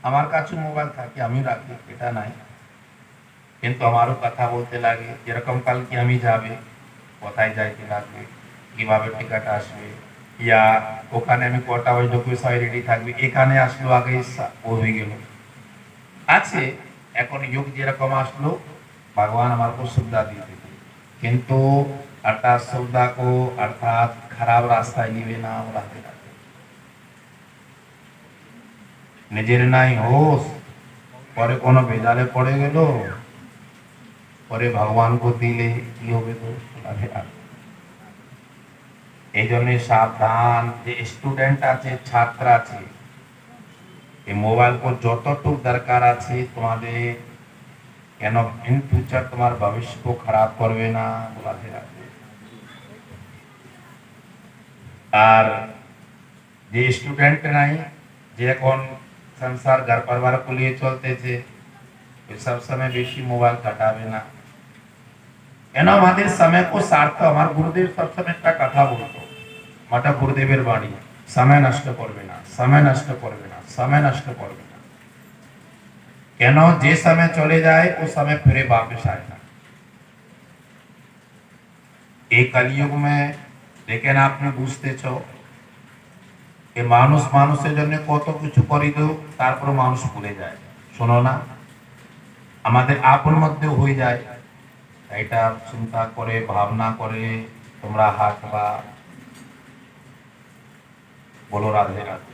আমার কাছে মোবাইল থাকে, আমি রাখি, এটা নাই, কিন্তু আমারও কথা বলতে লাগে। যেরকম কালকে আমি যাবে, কোথায় যাইতে লাগবে, কিভাবে টিকিট আসবে, ইয়া ওখানে আমি কটা ওই ঢুকবে, সবাই রেডি থাকবে, এখানে আসলো আগে ও হয়ে গেল আছে। এখন যুগ যেরকম আসলো, भगवान हमारे को सुविधा दी थी, किंतु अर्थात सुविधा को अर्थात खराब रास्ता निवे ना राहते राहते নিজের নাই হোস, পরে কোনো বেজালে পড়ে গেল, পরে ভগবান को দিলে কি হবে? তো এই জন্য সাবধান। যে স্টুডেন্ট আছে, ছাত্র আছে, এই মোবাইল को যতটুকু দরকার আছে তোমাদের, কেন इन फ्यूचर তোমার ভবিষ্য को खराब করবে না বলাতে রাখবে। আর যে স্টুডেন্ট নাই, যে এখন संसार घर परिवार को लिए চলতেছে, ওই সব সময় বেশি মোবাইল কাটাবে না। কেন আমাদের সময় को सार्थ, আমার গুরুদেব সবসময় একটা কথা বলতো, মাতা গুরুদেবের বাণী, সময় নষ্ট করবে না, সময় নষ্ট করবে না, সময় নষ্ট করবে না। কেন? যে সময় চলে যায় ও সময় ফিরে वापस आए ना। এই কলিযুগ में দেখেন আপনি বুঝতেছ যে মানুষ মানুষের জন্য কত কিছু করে দেও, তারপর মানুষ ভুলে যায়। শোনো না, আমাদের আপন মধ্যে হয়ে যায়, এটা চিন্তা করে ভাবনা করে তোমরা হাঁটবা। বলো রাধে রাধে।